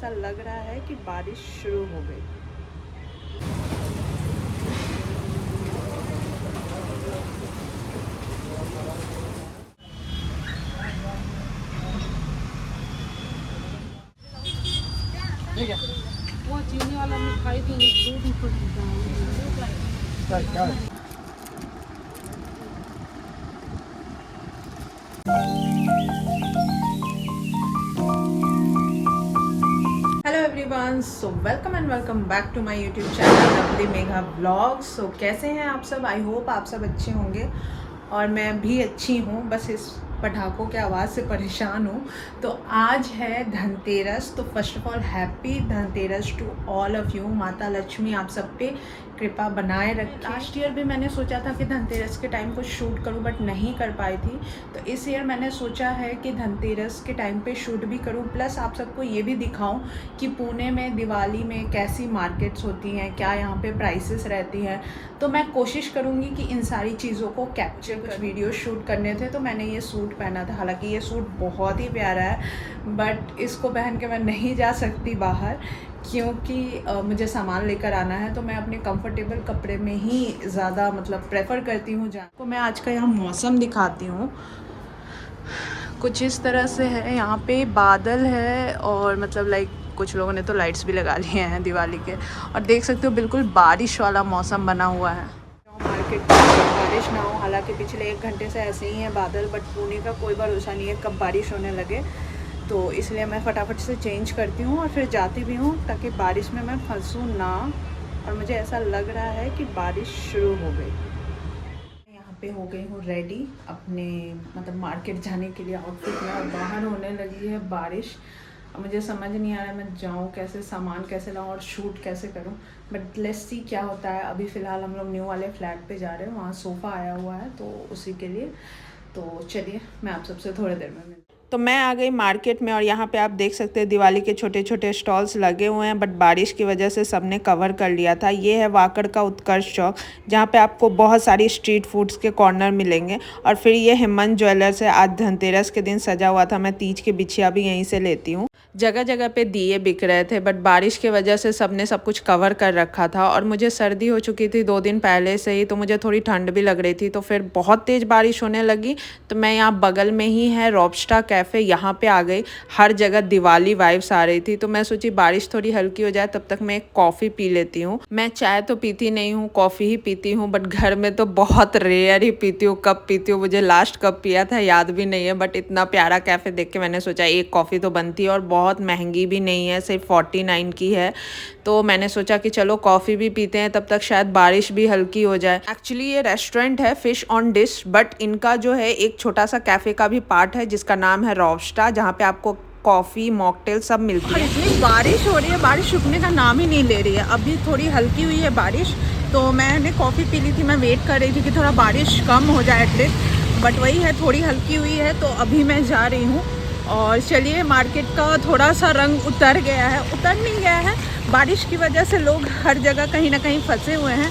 ऐसा लग रहा है कि बारिश शुरू हो गई। ठीक है। वो चीनी वाला मिठाई तो दूध ऊपर देता है। Hello everyone, so welcome and welcome back to my YouTube channel lovely Megha vlogs. So कैसे हैं आप सब? आई होप आप सब अच्छे होंगे और मैं भी अच्छी हूँ, बस इस पटाखों के आवाज़ से परेशान हूँ। तो आज है धनतेरस, तो first of all happy Dhanteras to all of you. माता लक्ष्मी आप सब पे कृपा बनाए रखें। लास्ट ईयर भी मैंने सोचा था कि धनतेरस के टाइम को शूट करूं बट नहीं कर पाई थी, तो इस ईयर मैंने सोचा है कि धनतेरस के टाइम पे शूट भी करूं, प्लस आप सबको ये भी दिखाऊं कि पुणे में दिवाली में कैसी मार्केट्स होती हैं, क्या यहाँ पे प्राइसेस रहती हैं। तो मैं कोशिश करूँगी कि इन सारी चीज़ों को कैप्चर कर वीडियो शूट करने थे। तो मैंने ये सूट पहना था, हालांकि ये सूट बहुत ही प्यारा है बट इसको पहन के मैं नहीं जा सकती बाहर, क्योंकि मुझे सामान लेकर आना है। तो मैं अपने कंफर्टेबल कपड़े में ही ज़्यादा मतलब प्रेफर करती हूँ। जहाँ को मैं आज का यहाँ मौसम दिखाती हूँ, कुछ इस तरह से है। यहाँ पे बादल है और मतलब लाइक कुछ लोगों ने तो लाइट्स भी लगा लिए हैं दिवाली के, और देख सकते हो बिल्कुल बारिश वाला मौसम बना हुआ है। मार्केट में बारिश ना हो, हालांकि पिछले 1 घंटे से ऐसे ही है बादल, बट पुणे का कोई भरोसा नहीं है कब बारिश होने लगे। तो इसलिए मैं फटाफट से चेंज करती हूँ और फिर जाती भी हूँ ताकि बारिश में मैं फंसूँ ना। और मुझे ऐसा लग रहा है कि बारिश शुरू हो गई। यहाँ पे हो गई हूँ रेडी अपने मतलब मार्केट जाने के लिए आउटफिट में, और बाहर होने लगी है बारिश। अब मुझे समझ नहीं आ रहा है मैं जाऊँ कैसे, सामान कैसे लाऊँ और शूट कैसे करूँ, बट लेट्स सी क्या होता है। अभी फ़िलहाल हम लोग न्यू वाले फ्लैट पे जा रहे हैं, वहाँ सोफ़ा आया हुआ है तो उसी के लिए। तो चलिए मैं आप सबसे थोड़ी देर में मिलती हूँ। तो मैं आ गई मार्केट में, और यहाँ पे आप देख सकते हैं दिवाली के छोटे छोटे स्टॉल्स लगे हुए हैं, बट बारिश की वजह से सबने कवर कर लिया था। ये है वाकड़ का उत्कर्ष चौक, जहाँ पे आपको बहुत सारी स्ट्रीट फूड्स के कॉर्नर मिलेंगे। और फिर ये हेमंत ज्वेलर्स है, आज धनतेरस के दिन सजा हुआ था। मैं तीज के बिछिया भी यहीं से लेती हूँ। जगह जगह पे दिए बिक रहे थे, बट बारिश की वजह से सबने सब कुछ कवर कर रखा था। और मुझे सर्दी हो चुकी थी 2 दिन पहले से ही, तो मुझे थोड़ी ठंड भी लग रही थी। तो फिर बहुत तेज़ बारिश होने लगी, तो मैं यहाँ बगल में ही है रॉबस्टा कैफ़े, यहाँ पे आ गई। हर जगह दिवाली वाइब्स आ रही थी, तो मैं सोची बारिश थोड़ी हल्की हो जाए तब तक मैं एक कॉफ़ी पी लेती हूँ। मैं चाय तो पीती नहीं हूँ, कॉफ़ी ही पीती हूँ, बट घर में तो बहुत रेयर ही पीती हूँ। कब पीती हूँ मुझे लास्ट कब पिया था याद भी नहीं है, बट इतना प्यारा कैफ़े देख के मैंने सोचा एक कॉफ़ी तो बनती है, और बहुत महंगी भी नहीं है, सिर्फ 49 की है। तो मैंने सोचा कि चलो कॉफ़ी भी पीते हैं, तब तक शायद बारिश भी हल्की हो जाए। एक्चुअली ये रेस्टोरेंट है फिश ऑन डिश, बट इनका जो है एक छोटा सा कैफ़े का भी पार्ट है जिसका नाम है रॉबस्टा, जहाँ पे आपको कॉफ़ी मॉकटेल सब मिलती है। इतनी बारिश हो रही है, बारिश रुकने का नाम ही नहीं ले रही है। अभी थोड़ी हल्की हुई है बारिश, तो मैंने कॉफ़ी पी ली थी। मैं वेट कर रही थी कि थोड़ा बारिश कम हो जाए एटलीस्ट, बट वही है थोड़ी हल्की हुई है। तो अभी मैं जा रही हूँ, और चलिए मार्केट का थोड़ा सा रंग उतर गया है, उतर नहीं गया है, बारिश की वजह से लोग हर जगह कहीं ना कहीं फंसे हुए हैं।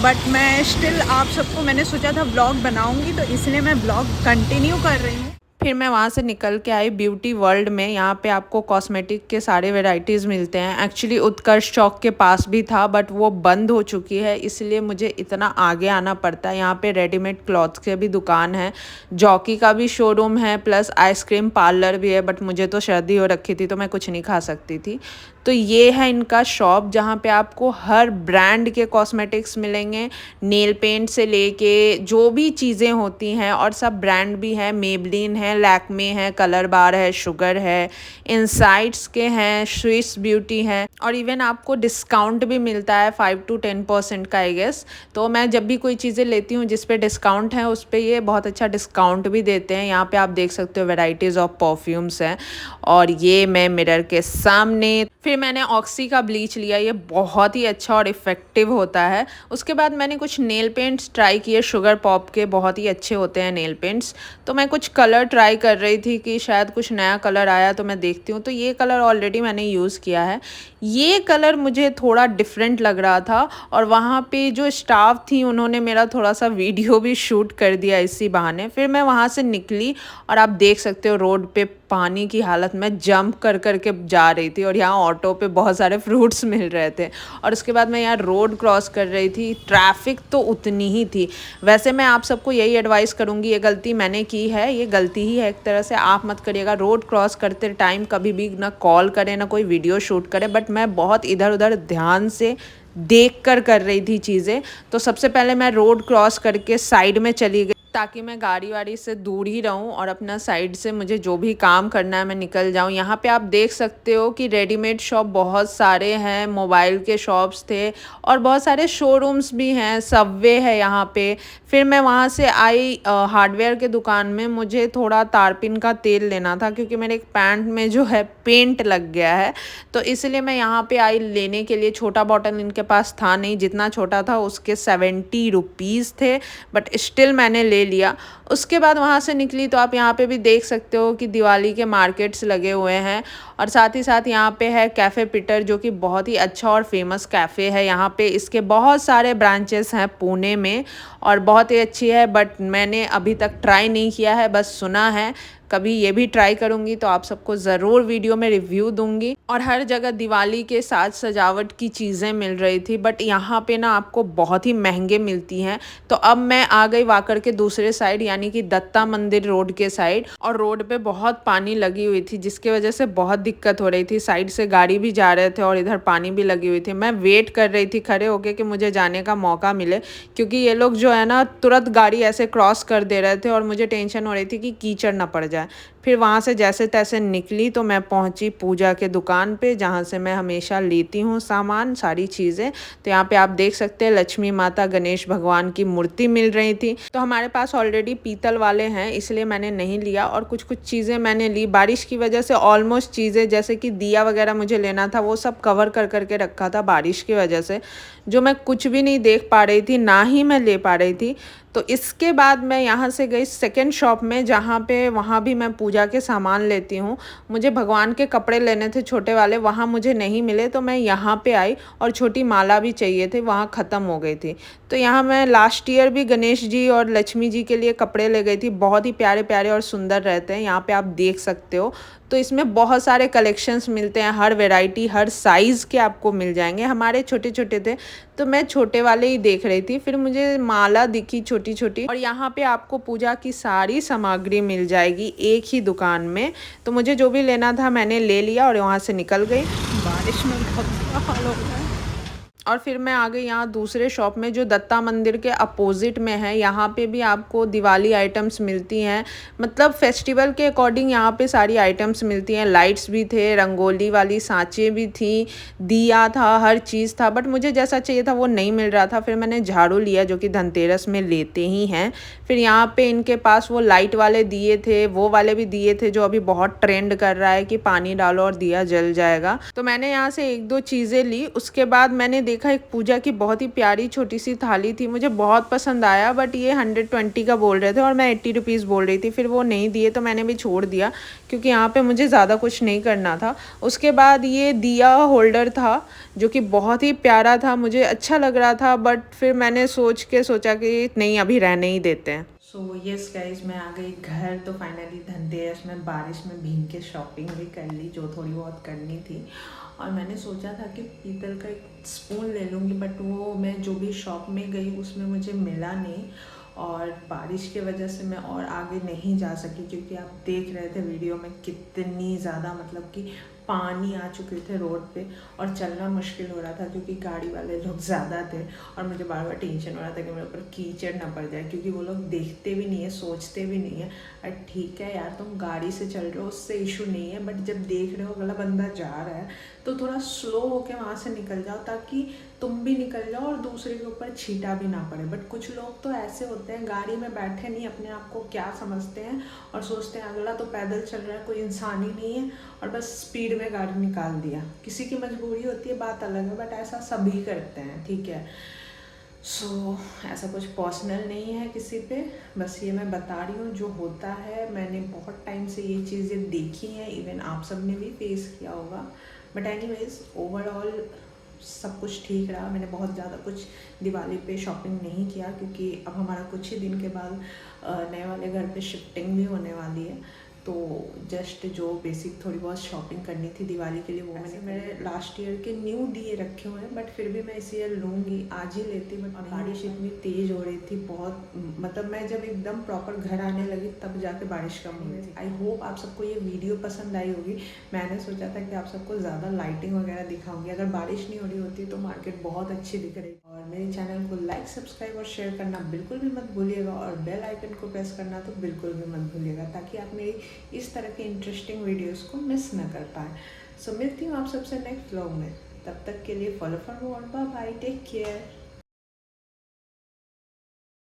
बट मैं स्टिल आप सबको मैंने सोचा था व्लॉग बनाऊंगी, तो इसलिए मैं व्लॉग कंटिन्यू कर रही हूँ। फिर मैं वहाँ से निकल के आई ब्यूटी वर्ल्ड में। यहाँ पे आपको कॉस्मेटिक के सारे वेराइटीज़ मिलते हैं। एक्चुअली उत्कर्ष चौक के पास भी था, बट वो बंद हो चुकी है, इसलिए मुझे इतना आगे आना पड़ता है। यहाँ पे रेडीमेड क्लॉथ्स के भी दुकान है, जॉकी का भी शोरूम है, प्लस आइसक्रीम पार्लर भी है, बट मुझे तो सर्दी हो रखी थी तो मैं कुछ नहीं खा सकती थी। तो ये है इनका शॉप, जहाँ पे आपको हर ब्रांड के कॉस्मेटिक्स मिलेंगे, नेल पेंट से लेके जो भी चीज़ें होती हैं, और सब ब्रांड भी है। मेबलिन है, लैक्मे है, कलर बार है, शुगर है, इनसाइट्स के हैं, स्विस ब्यूटी है, और इवन आपको डिस्काउंट भी मिलता है 5 to 10% का आई गेस। तो मैं जब भी कोई चीज़ें लेती हूँ जिस पे डिस्काउंट है उस पे ये बहुत अच्छा डिस्काउंट भी देते हैं। यहाँ पे आप देख सकते हो वेराइटीज़ ऑफ परफ्यूम्स हैं, और ये मैं मिरर के सामने। फिर मैंने ऑक्सी का ब्लीच लिया, ये बहुत ही अच्छा और इफ़ेक्टिव होता है। उसके बाद मैंने कुछ नेल पेंट्स ट्राई किए, शुगर पॉप के बहुत ही अच्छे होते हैं नेल पेंट्स। तो मैं कुछ कलर ट्राई कर रही थी कि शायद कुछ नया कलर आया तो मैं देखती हूँ। तो ये कलर ऑलरेडी मैंने यूज़ किया है, ये कलर मुझे थोड़ा डिफरेंट लग रहा था, और वहाँ पे जो स्टाफ थी उन्होंने मेरा थोड़ा सा वीडियो भी शूट कर दिया इसी बहाने। फिर मैं वहाँ से निकली, और आप देख सकते हो रोड पे पानी की हालत में जंप कर कर के जा रही थी और यहाँ ऑटो पे बहुत सारे फ्रूट्स मिल रहे थे। और उसके बाद मैं यहाँ रोड क्रॉस कर रही थी, ट्रैफिक तो उतनी ही थी। वैसे मैं आप सबको यही एडवाइस करूँगी, ये गलती मैंने की है, ये गलती ही है एक तरह से, आप मत करिएगा। रोड क्रॉस करते टाइम कभी भी ना कॉल करें ना कोई वीडियो शूट करें। बट मैं बहुत इधर उधर ध्यान से देख कर रही थी चीज़ें। तो सबसे पहले मैं रोड क्रॉस करके साइड में चली गई ताकि मैं गाड़ी वाड़ी से दूर ही रहूं और अपना साइड से मुझे जो भी काम करना है मैं निकल जाऊं। यहाँ पे आप देख सकते हो कि रेडीमेड शॉप बहुत सारे हैं, मोबाइल के शॉप्स थे और बहुत सारे शोरूम्स भी हैं, सबवे है यहाँ पे। फिर मैं वहाँ से आई हार्डवेयर के दुकान में, मुझे थोड़ा तारपीन का तेल लेना था क्योंकि मेरे एक पैंट में जो है पेंट लग गया है। तो इसलिए मैं यहाँ पे आई लेने के लिए। छोटा बॉटल इनके पास था नहीं, जितना छोटा था उसके 70 रुपीज़ थे, बट स्टिल मैंने ले लिया। उसके बाद वहाँ से निकली तो आप यहाँ पे भी देख सकते हो कि दिवाली के मार्केट्स लगे हुए हैं और साथ ही साथ यहाँ पे है कैफ़े पीटर, जो कि बहुत ही अच्छा और फेमस कैफ़े है। यहाँ पे इसके बहुत सारे ब्रांचेस हैं पुणे में और बहुत ही अच्छी है, बट मैंने अभी तक ट्राई नहीं किया है, बस सुना है। कभी ये भी ट्राई करूँगी तो आप सबको ज़रूर वीडियो में रिव्यू दूंगी। और हर जगह दिवाली के साथ सजावट की चीज़ें मिल रही थी, बट यहाँ पे ना आपको बहुत ही महंगे मिलती हैं। तो अब मैं आ गई वाकर के दूसरे साइड, यानी कि दत्ता मंदिर रोड के साइड, और रोड पे बहुत पानी लगी हुई थी जिसकी वजह से बहुत दिक्कत हो रही थी। साइड से गाड़ी भी जा रहे थे और इधर पानी भी लगी हुई थी। मैं वेट कर रही थी खड़े होके कि मुझे जाने का मौका मिले, क्योंकि ये लोग जो है ना तुरंत गाड़ी ऐसे क्रॉस कर दे रहे थे और मुझे टेंशन हो रही थी कि कीचड़ ना पड़ जाए। फिर वहाँ से जैसे तैसे निकली तो मैं पहुँची पूजा के दुकान पे, जहाँ से मैं हमेशा लेती हूँ सामान, सारी चीज़ें। तो यहाँ पे आप देख सकते हैं लक्ष्मी माता, गणेश भगवान की मूर्ति मिल रही थी। तो हमारे पास ऑलरेडी पीतल वाले हैं, इसलिए मैंने नहीं लिया। और कुछ कुछ चीज़ें मैंने ली, बारिश की वजह से ऑलमोस्ट चीज़ें जैसे कि दिया वगैरह मुझे लेना था वो सब कवर कर करके रखा था बारिश की वजह से, जो मैं कुछ भी नहीं देख पा रही थी, ना ही मैं ले पा रही थी। तो इसके बाद मैं यहाँ से गई सेकंड शॉप में, जहाँ पे वहाँ भी मैं पूजा के सामान लेती हूँ। मुझे भगवान के कपड़े लेने थे छोटे वाले, वहाँ मुझे नहीं मिले तो मैं यहाँ पे आई। और छोटी माला भी चाहिए थे, वहाँ ख़त्म हो गई थी। तो यहाँ मैं लास्ट ईयर भी गणेश जी और लक्ष्मी जी के लिए कपड़े ले गई थी। बहुत ही प्यारे प्यारे और सुंदर रहते हैं, यहाँ पे आप देख सकते हो। तो इसमें बहुत सारे कलेक्शंस मिलते हैं, हर वैरायटी हर साइज़ के आपको मिल जाएंगे। हमारे छोटे छोटे थे तो मैं छोटे वाले ही देख रही थी। फिर मुझे माला दिखी छोटी छोटी, और यहाँ पे आपको पूजा की सारी सामग्री मिल जाएगी एक ही दुकान में। तो मुझे जो भी लेना था मैंने ले लिया और वहाँ से निकल गई। बारिश में बहुत बुरा हाल हो गया है। और फिर मैं आ गई यहाँ दूसरे शॉप में, जो दत्ता मंदिर के अपोजिट में है। यहाँ पे भी आपको दिवाली आइटम्स मिलती हैं, मतलब फेस्टिवल के अकॉर्डिंग यहाँ पे सारी आइटम्स मिलती हैं। लाइट्स भी थे, रंगोली वाली सांचे भी थी, दिया था, हर चीज़ था। बट मुझे जैसा चाहिए था वो नहीं मिल रहा था। फिर मैंने झाड़ू लिया, जो कि धनतेरस में लेते ही हैं। फिर यहाँ पे इनके पास वो लाइट वाले दिए थे, वो वाले भी दिए थे जो अभी बहुत ट्रेंड कर रहा है कि पानी डालो और दिया जल जाएगा। तो मैंने यहाँ से एक दो चीज़ें ली। उसके बाद मैंने देखा एक पूजा की बहुत ही प्यारी छोटी सी थाली थी, मुझे बहुत पसंद आया। बट ये 120 का बोल रहे थे और मैं 80 रुपीज़ बोल रही थी। फिर वो नहीं दिए तो मैंने भी छोड़ दिया, क्योंकि यहाँ पे मुझे ज़्यादा कुछ नहीं करना था। उसके बाद ये दिया होल्डर था जो कि बहुत ही प्यारा था, मुझे अच्छा लग रहा था। बट फिर मैंने सोचा कि नहीं, अभी रहने ही देते हैं। सो यस गाइज, मैं आ गई घर। तो फाइनली धनतेरस में बारिश में भीग के शॉपिंग भी कर ली, जो थोड़ी बहुत करनी थी। और मैंने सोचा था कि पीतल का एक स्पून ले लूँगी, बट वो मैं जो भी शॉप में गई उसमें मुझे मिला नहीं। और बारिश की वजह से मैं और आगे नहीं जा सकी, क्योंकि आप देख रहे थे वीडियो में कितनी ज़्यादा मतलब कि पानी आ चुके थे रोड पे और चलना मुश्किल हो रहा था, क्योंकि गाड़ी वाले लोग ज़्यादा थे। और मुझे बार बार टेंशन हो रहा था कि मेरे ऊपर कीचड़ ना पड़ जाए, क्योंकि वो लोग देखते भी नहीं है, सोचते भी नहीं है। अरे ठीक है यार, तुम गाड़ी से चल रहे हो उससे इशू नहीं है, बट जब देख रहे हो अगला बंदा जा रहा है तो थोड़ा स्लो होके वहाँ से निकल जाओ, ताकि तुम भी निकल जाओ और दूसरे के ऊपर छींटा भी ना पड़े। बट कुछ लोग तो ऐसे होते हैं, गाड़ी में बैठे नहीं, अपने आप को क्या समझते हैं और सोचते हैं अगला तो पैदल चल रहा है, कोई इंसान ही नहीं है, और बस स्पीड में गाड़ी निकाल दिया। किसी की मजबूरी होती है, बात अलग है, बट ऐसा सभी करते हैं, ठीक है। सो ऐसा कुछ पर्सनल नहीं है किसी पे, बस ये मैं बता रही हूँ जो होता है। मैंने बहुत टाइम से ये चीज़ें देखी हैं, इवन आप सब ने भी फेस किया होगा। बट एनीवेज ओवरऑल सब कुछ ठीक रहा। मैंने बहुत ज़्यादा कुछ दिवाली पे शॉपिंग नहीं किया, क्योंकि अब हमारा कुछ ही दिन के बाद नए वाले घर पे शिफ्टिंग भी होने वाली है। तो जस्ट जो बेसिक थोड़ी बहुत शॉपिंग करनी थी दिवाली के लिए वो मैंने मेरे लास्ट ईयर के न्यू दिए रखे हुए हैं, बट फिर भी मैं इस ईयर लूँगी, आज ही लेती। बट बारिश इतनी तेज़ हो रही थी बहुत, मतलब मैं जब एकदम प्रॉपर घर आने लगी तब जाके बारिश कम हुई थी। आई होप आप सबको ये वीडियो पसंद आई होगी। मैंने सोचा था कि आप सबको ज़्यादा लाइटिंग वगैरह दिखाऊंगी, अगर बारिश नहीं हो रही होती तो मार्केट बहुत अच्छी दिख रही। और मेरे चैनल को लाइक, सब्सक्राइब और शेयर करना बिल्कुल भी मत भूलिएगा, और बेल आइकन को प्रेस करना तो बिल्कुल भी मत भूलिएगा, ताकि आप मेरी इस तरह के इंटरेस्टिंग वीडियोस को मिस ना कर पाएँ। सो मिलती हूँ आप सबसे नेक्स्ट व्लॉग में, तब तक के लिए follow for more, bye bye, take care.